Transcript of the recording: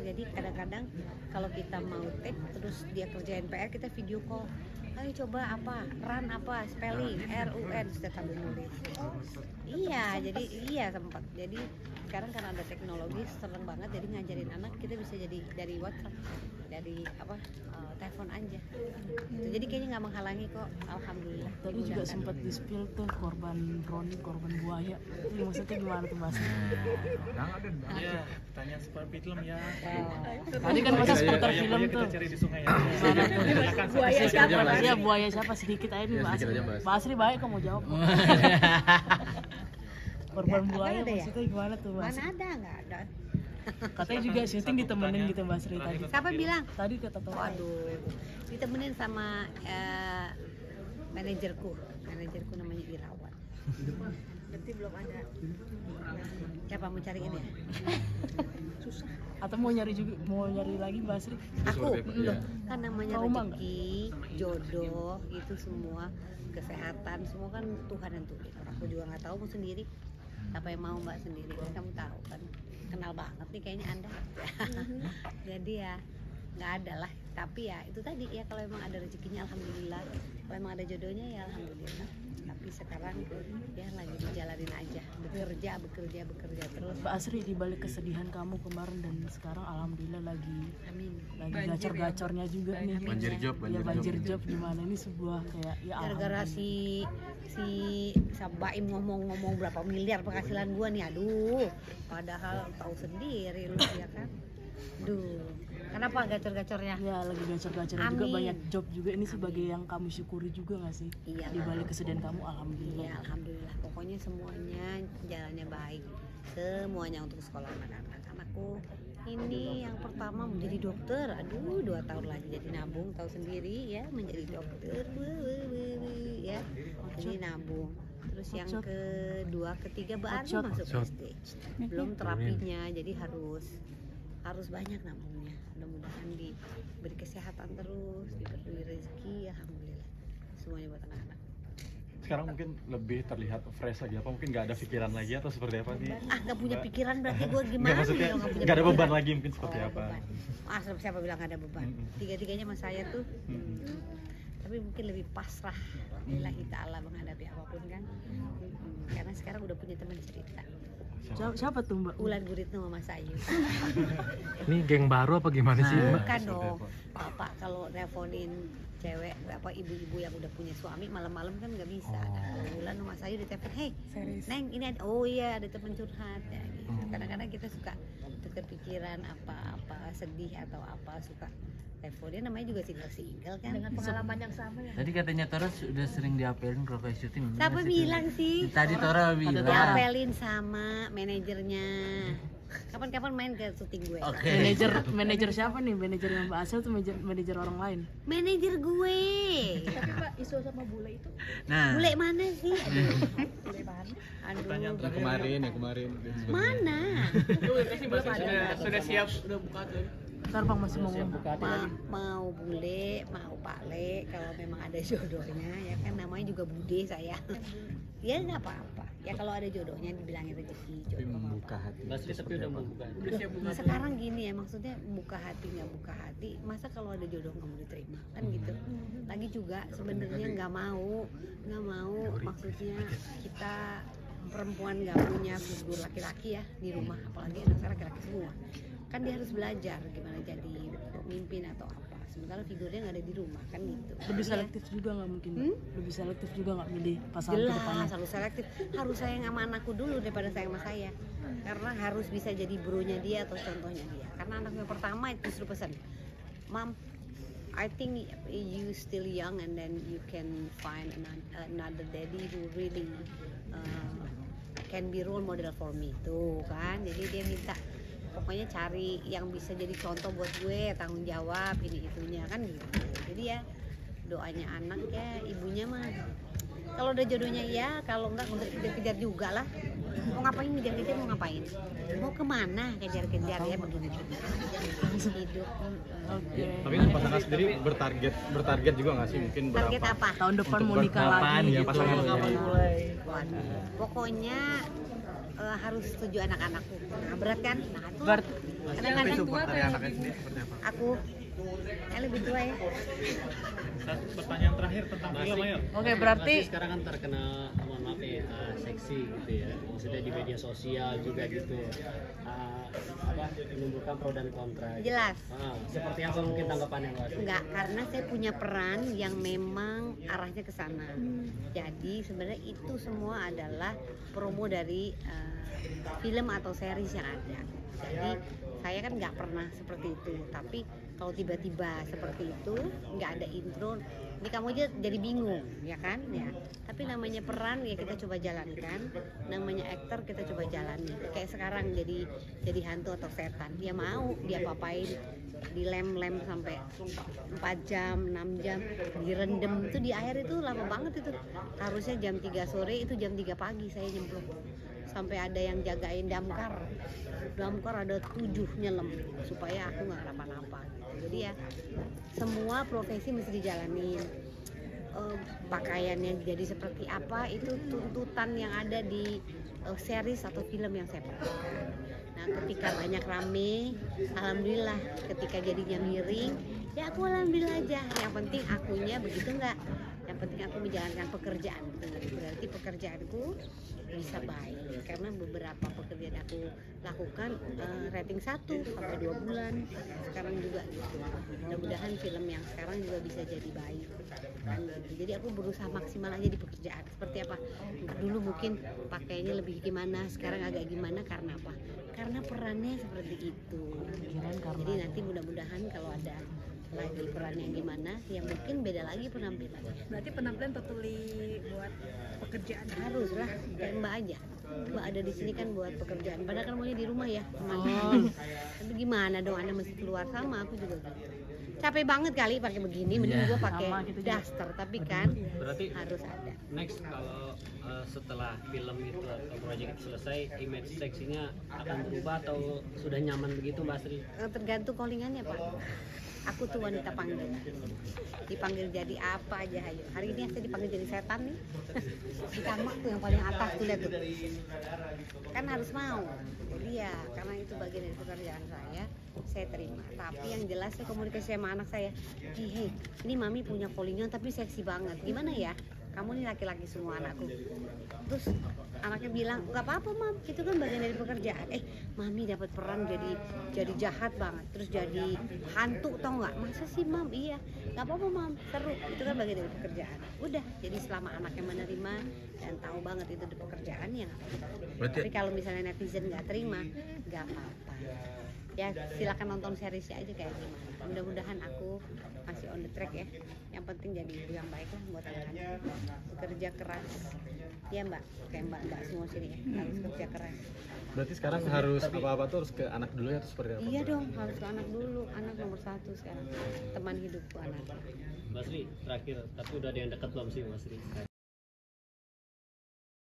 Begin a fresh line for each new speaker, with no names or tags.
Jadi kadang-kadang kalau kita mau take terus dia kerjain PR, kita video call. Ayo coba apa, run apa, spelling, RUN, sudah sambil nulis. Iya, jadi iya sempat. Jadi sekarang karena ada teknologi seneng banget, jadi ngajarin anak kita bisa jadi dari WhatsApp, dari apa telepon aja. Gitu. Jadi kayaknya nggak menghalangi kok, alhamdulillah.
Tadi juga sempat di-spill tuh korban drone, korban buaya. Itu maksudnya gimana tuh Mas?
Iya, pertanyaan seperti film ya.
Tadi kan Mas seputar film
Kita
tuh.
cari di sungai ya.
Buaya siapa? Iya buaya siapa sedikit aja nih Mas. Mas Asri baik kamu jawab. Korban buaya maksudnya gimana tuh Mas?
Mana ada, nggak ada.
Katanya juga syuting ditemenin gitu Mbak Sri tadi.
Siapa bilang?
Tadi kata Tom.
Waduh, ditemenin sama manajerku namanya Irawan. Berarti belum ada. Siapa mau cariin ya? Susah.
Atau mau nyari lagi Mbak Sri?
Aku belum. Kan namanya
Trauma
rezeki, jodoh, itu semua kesehatan, semua kan Tuhan yang tentuin. Aku juga nggak tahu, mau sendiri. Apa yang mau Mbak sendiri? Kan kamu tahu kan. Kenal banget nih kayaknya Anda. Jadi ya nggak ada lah. Tapi ya itu tadi ya, kalau emang ada rezekinya alhamdulillah. Kalau emang ada jodohnya ya alhamdulillah. Tapi sekarang ya lagi dijalanin aja, bekerja terus.
Mbak Asri, di balik kesedihan kamu kemarin dan sekarang alhamdulillah lagi gacor-gacornya juga nih. Banjir job gimana, ini sebuah kayak ya
gara-gara si Baim ngomong berapa miliar penghasilan gua nih, aduh, padahal tahu sendiri lu ya kan. Duh, kenapa gacor-gacornya?
Ya lagi gacor-gacornya juga, banyak job juga. Ini sebagai yang kamu syukuri juga nggak sih?
Iya,
di balik kesedihan kamu alhamdulillah.
Iya, alhamdulillah. Pokoknya semuanya jalannya baik. Semuanya untuk sekolah anak-anak. Anakku ini yang pertama menjadi dokter. Aduh, 2 tahun lagi jadi nabung, tahu sendiri ya, menjadi dokter. Ya. Jadi nabung. Terus yang kedua, ketiga baru masuk SD. Belum terapinya, jadi harus banyak nabungnya. Mudah-mudahan diberi kesehatan terus, diberi rezeki, alhamdulillah. Semuanya buat anak-anak.
Sekarang mungkin lebih terlihat fresh lagi, apa mungkin nggak ada pikiran lagi atau seperti apa nih?
Nggak punya pikiran berarti gue gimana?
Nggak, maksudnya nggak ada beban lagi mungkin seperti apa?
Beban. Siapa bilang nggak ada beban? Tiga-tiganya sama saya tuh. Tapi mungkin lebih pasrah lillahi ta'ala menghadapi apapun kan. Karena sekarang udah punya teman cerita.
Siapa tuh Mbak?
Ulan Guritno sama Mas Ayu.
Ini geng baru apa gimana sih Mbak?
Bukan dong. Bapak kalau teleponin cewek, ibu-ibu yang udah punya suami malam-malam kan nggak bisa. Ulan sama Mas Ayu di telepon, hey Neng ini ada, oh iya ada teman curhat ya, gitu. Kadang-kadang kita suka kepikiran apa sedih atau apa, suka teleponnya, namanya juga single kan, dengan pengalaman yang sama ya.
Tadi katanya Tora sudah sering diapelin kalau kayak syuting.
Siapa bilang sih?
Tadi Tora bilang.
Diapelin sama manajernya. Kapan-kapan main ke syuting gue.
Oke.
Manajer siapa nih? Manajer Mbak Asel atau manajer orang lain?
Manajer gue.
Tapi Pak, isu sama bule itu.
Nah.
Bule mana sih?
Bule mana?
Aduh.
Yang kemarin.
Mana?
Sudah siap, sudah buka tuh.
Ntar Bang masih mau ngomong.
Mau bule, mau pale, kalau memang ada jodohnya ya kan, namanya juga bude saya. Ya nggak apa-apa. Ya kalau ada jodohnya dibilangin rezeki, jodoh.
Membuka hati.
Tapi udah membuka.
Sekarang gini ya, maksudnya buka hati nggak buka hati, masa kalau ada jodoh nggak mau diterima kan gitu. Lagi juga sebenarnya nggak mau, maksudnya kita perempuan nggak punya figur laki-laki ya di rumah, apalagi anak saya laki-laki semua. Kan dia harus belajar gimana jadi pemimpin atau apa, sementara figurnya nggak ada di rumah kan gitu.
Lebih selektif juga nggak mungkin? Lebih selektif juga nggak milih pasangan
Jelas,
kedepannya?
harus selektif, harus sayang sama anakku dulu daripada sayang sama saya, karena harus bisa jadi bronya dia atau contohnya dia. Karena anaknya pertama itu justru pesan, Mom, I think you still young and then you can find another daddy who really can be role model for me tuh kan. Jadi dia minta pokoknya cari yang bisa jadi contoh buat gue, tanggung jawab ini itunya kan gitu. Jadi ya doanya anak ya, ibunya mah kalau udah jodohnya ya, kalau enggak nggak usah kejar-kejar juga lah. Mau ngapain ngejar-kejar, mau ngapain, mau kemana kejar-kejar ya, begini hidup.
Tapi kan pasangan sendiri bertarget juga nggak sih, mungkin
Target
berapa?
apa?
Tahun depan
Untuk
mau nikah lagi
ya
gitu.
pasangan
Kapan
sendiri.
mulai?
Pokoknya harus setuju anak-anakku. Nah, berat kan? Nah, itu
Berarti
support dari anaknya sendiri seperti apa? Aku lebih tua ya.
Satu pertanyaan terakhir tentang film, ayo.
Oke, berarti
Masih sekarang kan terkenal, mohon maaf ya, seksi gitu ya, maksudnya di media sosial juga gitu, menimbulkan pro dan kontra.
Jelas.
Seperti apa mungkin tanggapannya Mbak?
Enggak, karena saya punya peran yang memang arahnya ke sana. Jadi sebenarnya itu semua adalah promo dari film atau series yang ada. Jadi saya kan nggak pernah seperti itu. Tapi kalau tiba-tiba seperti itu, nggak ada intro, ini kamu aja jadi bingung, ya kan? Ya. Tapi namanya peran ya kita coba jalankan. Namanya aktor kita coba jalani. Kayak sekarang jadi hantu atau setan, dia mau, dia papain, dilem-lem sampai 4 jam, 6 jam, direndam itu di air itu lama banget itu. Harusnya jam 3 sore, itu jam 3 pagi saya nyemplung. Sampai ada yang jagain damkar ada 7 nyelem supaya aku nggak kenapa-napa gitu. Jadi ya semua profesi mesti dijalanin. Pakaiannya jadi seperti apa itu tuntutan yang ada di series atau film yang saya perankan. Nah ketika banyak rame, alhamdulillah. Ketika jadinya miring, ya aku alhamdulillah aja. Yang penting akunya begitu nggak. Yang penting aku menjalankan pekerjaan. Berarti pekerjaanku bisa baik karena beberapa pekerjaan aku lakukan rating 1 sampai 2 bulan sekarang juga gitu. Mudah-mudahan film yang sekarang juga bisa jadi baik kan gitu. Jadi aku berusaha maksimal aja di pekerjaan. Seperti apa dulu mungkin pakainya lebih gimana, sekarang agak gimana, karena apa? Karena perannya seperti itu. Jadi nanti mudah-mudahan kalau ada lagi peran yang gimana, yang mungkin beda lagi penampilan.
Berarti penampilan totally buat pekerjaan.
Harus lah, kayak Mbak aja. Mbak ada di sini kan buat pekerjaan. Padahal kan maunya di rumah ya, teman-teman. Tapi gimana dong, Anda mesti keluar sama aku juga gitu. Capek banget kali pakai begini, mending gue pakai daster. Tapi kan
Berarti
harus ada.
next kalau setelah film itu atau proyek itu selesai, image seksinya akan berubah atau sudah nyaman begitu Mbak Sri?
Tergantung callingannya Pak. Aku tuh wanita panggilan. Dipanggil jadi apa aja ayo. Hari ini saya dipanggil jadi setan nih. Di kamar tuh yang paling atas tuh lihat tuh. Kan harus mau. Jadi ya karena itu bagian dari pekerjaan saya terima. Tapi yang jelas saya komunikasi sama anak saya. Hei, ini mami punya callingan tapi seksi banget. Gimana ya? Kamu nih laki-laki semua anakku. Terus anaknya bilang nggak apa-apa mam, itu kan bagian dari pekerjaan. Mami dapat peran jadi jahat banget, terus jadi hantu tau nggak? Masa sih mam? Iya, nggak apa-apa mam, seru. Itu kan bagian dari pekerjaan. Udah, jadi selama anaknya menerima dan tahu banget itu di pekerjaan ya nggak apa-apa. Tapi kalau misalnya netizen nggak terima, nggak apa-apa. Ya silakan nonton seriesnya aja kayak gimana. Mudah-mudahan aku masih on the track ya. Yang penting jadi ibu yang baik lah buat anak-anak. Bekerja keras. Ya mbak, kayak mbak semua sini ya. Harus kerja keras.
Berarti sekarang harus apa-apa tuh harus ke anak dulu ya atau seperti apa?
Iya dong, harus ke anak dulu. Anak nomor 1 sekarang. Teman hidupku anak.
Mbak Sri, terakhir, tapi udah ada yang dekat belum sih Mbak Sri?